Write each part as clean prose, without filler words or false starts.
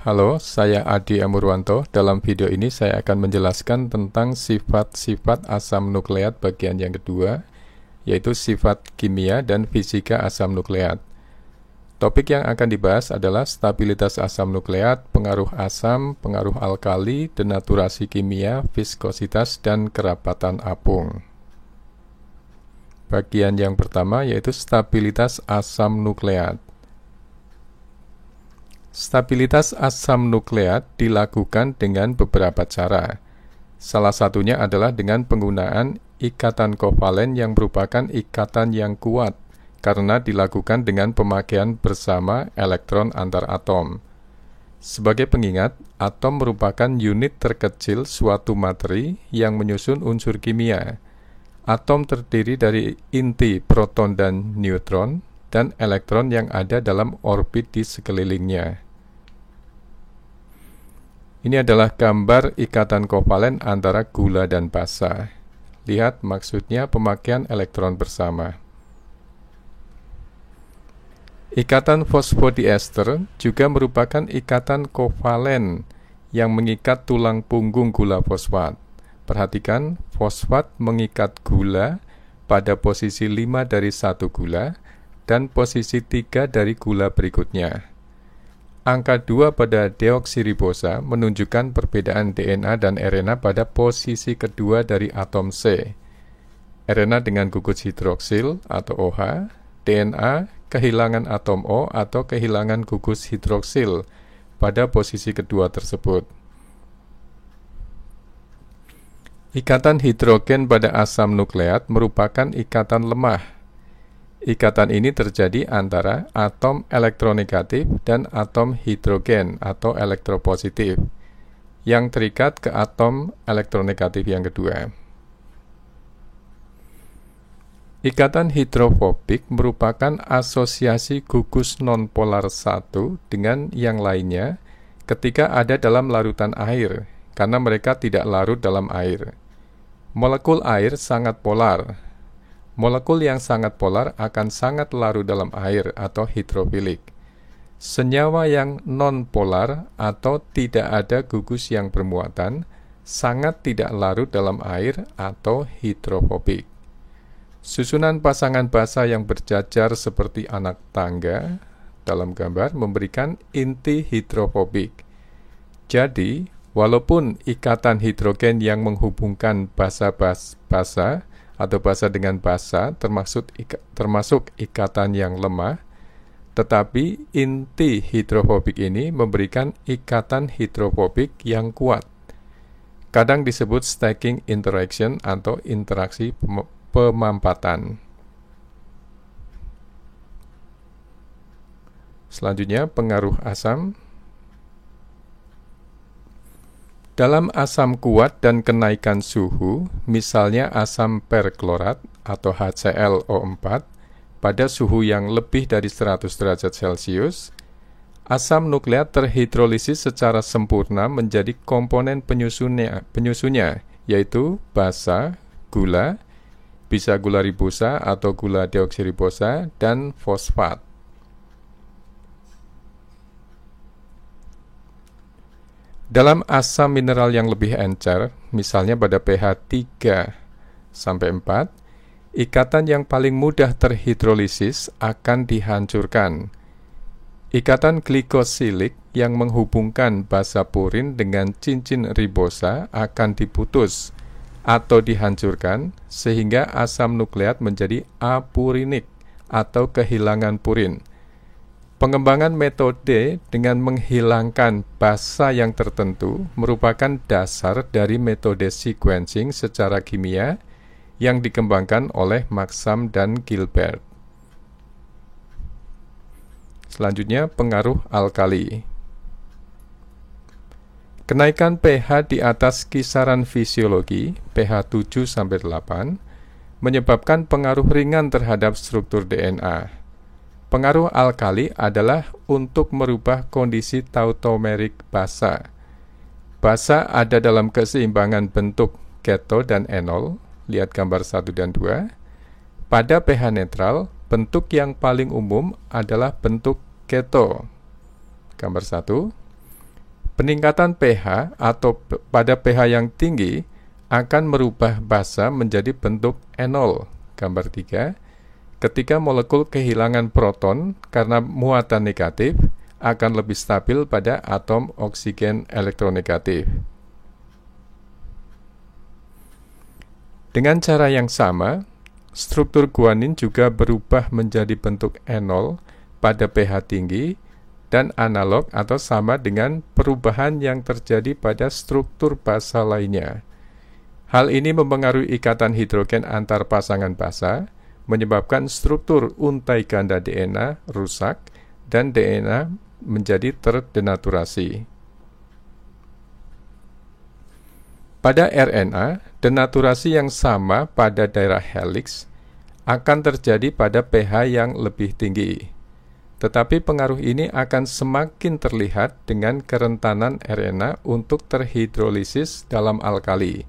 Halo, saya Adi Amurwanto. Dalam video ini saya akan menjelaskan tentang sifat-sifat asam nukleat bagian yang kedua, yaitu sifat kimia dan fisika asam nukleat. Topik yang akan dibahas adalah stabilitas asam nukleat, pengaruh asam, pengaruh alkali, denaturasi kimia, viskositas, dan kerapatan apung. Bagian yang pertama yaitu stabilitas asam nukleat. Stabilitas asam nukleat dilakukan dengan beberapa cara. Salah satunya adalah dengan penggunaan ikatan kovalen yang merupakan ikatan yang kuat karena dilakukan dengan pemakaian bersama elektron antar atom. Sebagai pengingat, atom merupakan unit terkecil suatu materi yang menyusun unsur kimia. Atom terdiri dari inti proton dan neutron, dan elektron yang ada dalam orbit di sekelilingnya. Ini adalah gambar ikatan kovalen antara gula dan basa. Lihat maksudnya pemakaian elektron bersama. Ikatan fosfodiester juga merupakan ikatan kovalen yang mengikat tulang punggung gula fosfat. Perhatikan, fosfat mengikat gula pada posisi 5 dari 1 gula dan posisi 3 dari gula berikutnya. Angka 2 pada deoksiribosa menunjukkan perbedaan DNA dan RNA pada posisi kedua dari atom C. RNA dengan gugus hidroksil atau OH, DNA kehilangan atom O atau kehilangan gugus hidroksil pada posisi kedua tersebut. Ikatan hidrogen pada asam nukleat merupakan ikatan lemah. Ikatan ini terjadi antara atom elektronegatif dan atom hidrogen atau elektropositif yang terikat ke atom elektronegatif yang kedua. Ikatan hidrofobik merupakan asosiasi gugus nonpolar satu dengan yang lainnya ketika ada dalam larutan air, karena mereka tidak larut dalam air. Molekul air sangat polar. Molekul yang sangat polar akan sangat larut dalam air atau hidrofilik. Senyawa yang non-polar atau tidak ada gugus yang bermuatan sangat tidak larut dalam air atau hidrofobik. Susunan pasangan basa yang berjajar seperti anak tangga dalam gambar memberikan inti hidrofobik. Jadi, walaupun ikatan hidrogen yang menghubungkan basa atau basa dengan basa termasuk ikatan yang lemah, tetapi inti hidrofobik ini memberikan ikatan hidrofobik yang kuat. Kadang disebut stacking interaction atau interaksi pemampatan. Selanjutnya, pengaruh asam. Dalam asam kuat dan kenaikan suhu, misalnya asam perklorat atau HClO4, pada suhu yang lebih dari 100 derajat Celcius, asam nukleat terhidrolisis secara sempurna menjadi komponen penyusunnya, yaitu basa, gula, bisa gula ribosa atau gula deoksiribosa, dan fosfat. Dalam asam mineral yang lebih encer, misalnya pada pH 3-4, ikatan yang paling mudah terhidrolisis akan dihancurkan. Ikatan glikosilik yang menghubungkan basa purin dengan cincin ribosa akan diputus atau dihancurkan sehingga asam nukleat menjadi apurinik atau kehilangan purin. Pengembangan metode dengan menghilangkan basa yang tertentu merupakan dasar dari metode sequencing secara kimia yang dikembangkan oleh Maxam dan Gilbert. Selanjutnya, pengaruh alkali. Kenaikan pH di atas kisaran fisiologi, pH 7-8, menyebabkan pengaruh ringan terhadap struktur DNA. Pengaruh alkali adalah untuk merubah kondisi tautomerik basa. Basa ada dalam keseimbangan bentuk keto dan enol, lihat gambar 1 dan 2. Pada pH netral, bentuk yang paling umum adalah bentuk keto. Gambar 1. Peningkatan pH atau pada pH yang tinggi akan merubah basa menjadi bentuk enol. Gambar 3. Ketika molekul kehilangan proton karena muatan negatif, akan lebih stabil pada atom oksigen elektronegatif. Dengan cara yang sama, struktur guanin juga berubah menjadi bentuk enol pada pH tinggi dan analog atau sama dengan perubahan yang terjadi pada struktur basa lainnya. Hal ini mempengaruhi ikatan hidrogen antar pasangan basa, menyebabkan struktur untai ganda DNA rusak dan DNA menjadi terdenaturasi. Pada RNA, denaturasi yang sama pada daerah helix akan terjadi pada pH yang lebih tinggi. Tetapi pengaruh ini akan semakin terlihat dengan kerentanan RNA untuk terhidrolisis dalam alkali.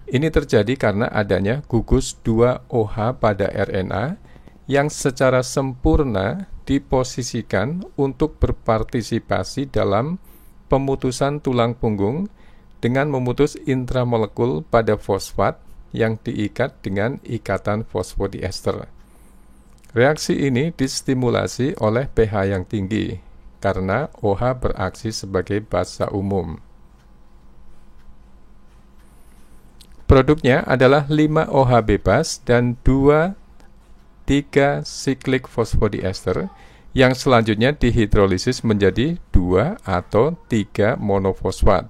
Ini terjadi karena adanya gugus 2-OH pada RNA yang secara sempurna diposisikan untuk berpartisipasi dalam pemutusan tulang punggung dengan memutus intramolekul pada fosfat yang diikat dengan ikatan fosfodiester. Reaksi ini distimulasi oleh pH yang tinggi karena OH beraksi sebagai basa umum. Produknya adalah 5 OH bebas dan 2,3 siklik fosfodiester yang selanjutnya dihidrolisis menjadi 2 atau 3 monofosfat.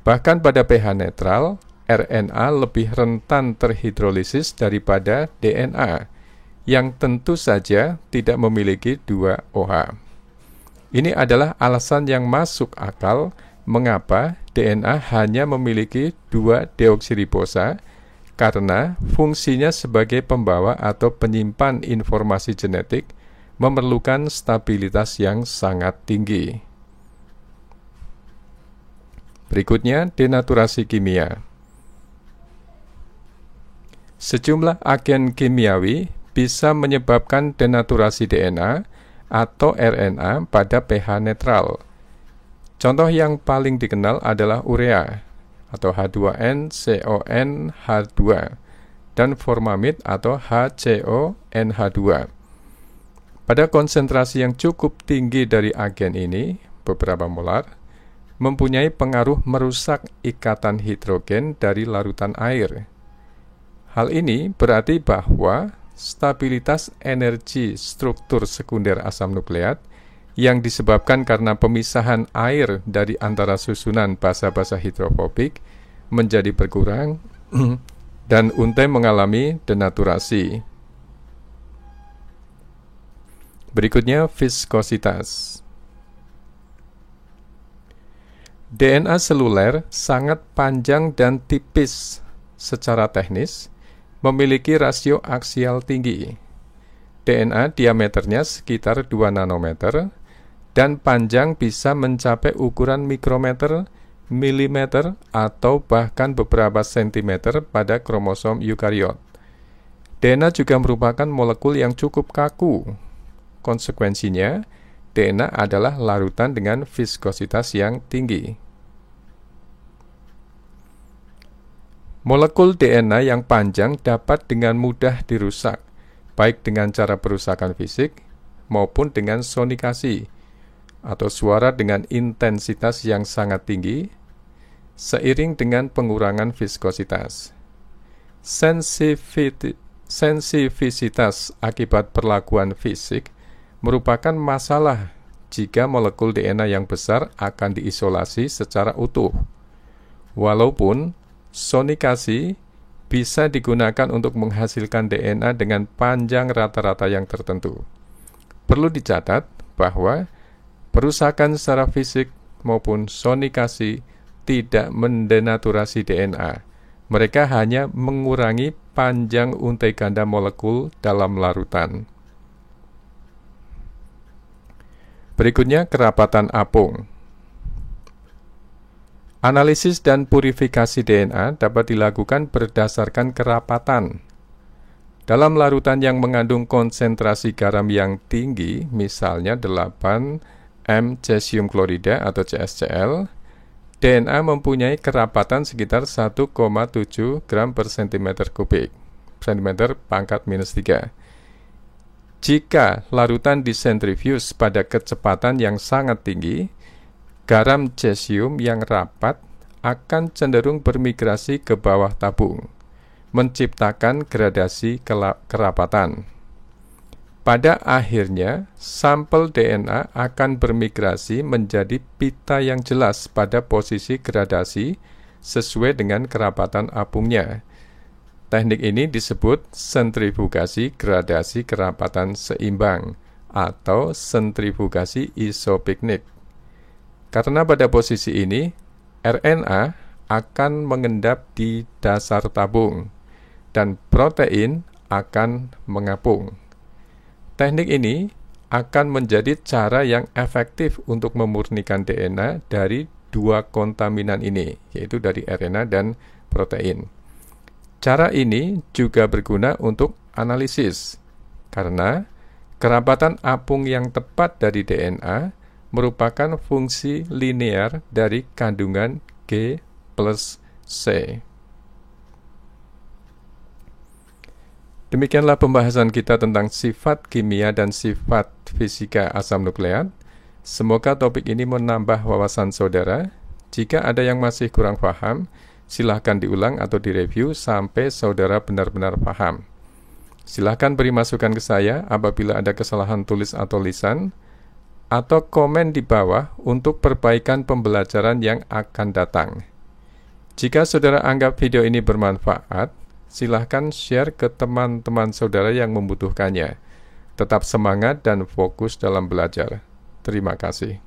Bahkan pada pH netral, RNA lebih rentan terhidrolisis daripada DNA, yang tentu saja tidak memiliki 2 OH. Ini adalah alasan yang masuk akal mengapa DNA hanya memiliki 2 deoksiribosa, karena fungsinya sebagai pembawa atau penyimpan informasi genetik memerlukan stabilitas yang sangat tinggi. Berikutnya, denaturasi kimia. Sejumlah agen kimiawi bisa menyebabkan denaturasi DNA atau RNA pada pH netral. Contoh yang paling dikenal adalah urea atau H2N, CON, H2 dan formamid atau HCONH2. Pada konsentrasi yang cukup tinggi dari agen ini, beberapa molar, mempunyai pengaruh merusak ikatan hidrogen dari larutan air. Hal ini berarti bahwa stabilitas energi struktur sekunder asam nukleat yang disebabkan karena pemisahan air dari antara susunan basa-basa hidrofobik menjadi berkurang dan untai mengalami denaturasi. Berikutnya, viskositas. DNA seluler sangat panjang dan tipis secara teknis, memiliki rasio aksial tinggi. DNA diameternya sekitar 2 nanometer dan panjang bisa mencapai ukuran mikrometer, milimeter, atau bahkan beberapa sentimeter pada kromosom eukariot. DNA juga merupakan molekul yang cukup kaku. Konsekuensinya, DNA adalah larutan dengan viskositas yang tinggi. Molekul DNA yang panjang dapat dengan mudah dirusak, baik dengan cara perusakan fisik maupun dengan sonikasi, atau suara dengan intensitas yang sangat tinggi, seiring dengan pengurangan viskositas. Sensivisitas akibat perlakuan fisik merupakan masalah jika molekul DNA yang besar akan diisolasi secara utuh. Walaupun sonikasi bisa digunakan untuk menghasilkan DNA dengan panjang rata-rata yang tertentu. Perlu dicatat bahwa perusakan secara fisik maupun sonikasi tidak mendenaturasi DNA. Mereka hanya mengurangi panjang untai ganda molekul dalam larutan. Berikutnya, kerapatan apung. Analisis dan purifikasi DNA dapat dilakukan berdasarkan kerapatan. Dalam larutan yang mengandung konsentrasi garam yang tinggi, misalnya 8 m cesium klorida atau CSCl, DNA mempunyai kerapatan sekitar 1,7 gram per cm kubik, cm pangkat minus 3. Jika larutan disentrifuge pada kecepatan yang sangat tinggi, garam cesium yang rapat akan cenderung bermigrasi ke bawah tabung, menciptakan gradasi kerapatan. Pada akhirnya, sampel DNA akan bermigrasi menjadi pita yang jelas pada posisi gradasi sesuai dengan kerapatan apungnya. Teknik ini disebut sentrifugasi gradasi kerapatan seimbang atau sentrifugasi isopiknik. Karena pada posisi ini, RNA akan mengendap di dasar tabung dan protein akan mengapung. Teknik ini akan menjadi cara yang efektif untuk memurnikan DNA dari dua kontaminan ini, yaitu dari RNA dan protein. Cara ini juga berguna untuk analisis, karena kerapatan apung yang tepat dari DNA merupakan fungsi linear dari kandungan G plus C. Demikianlah pembahasan kita tentang sifat kimia dan sifat fisika asam nukleat. Semoga topik ini menambah wawasan saudara. Jika ada yang masih kurang paham, silahkan diulang atau direview sampai saudara benar-benar paham. Silahkan beri masukan ke saya apabila ada kesalahan tulis atau lisan, atau komen di bawah untuk perbaikan pembelajaran yang akan datang. Jika saudara anggap video ini bermanfaat, silahkan share ke teman-teman saudara yang membutuhkannya. Tetap semangat dan fokus dalam belajar. Terima kasih.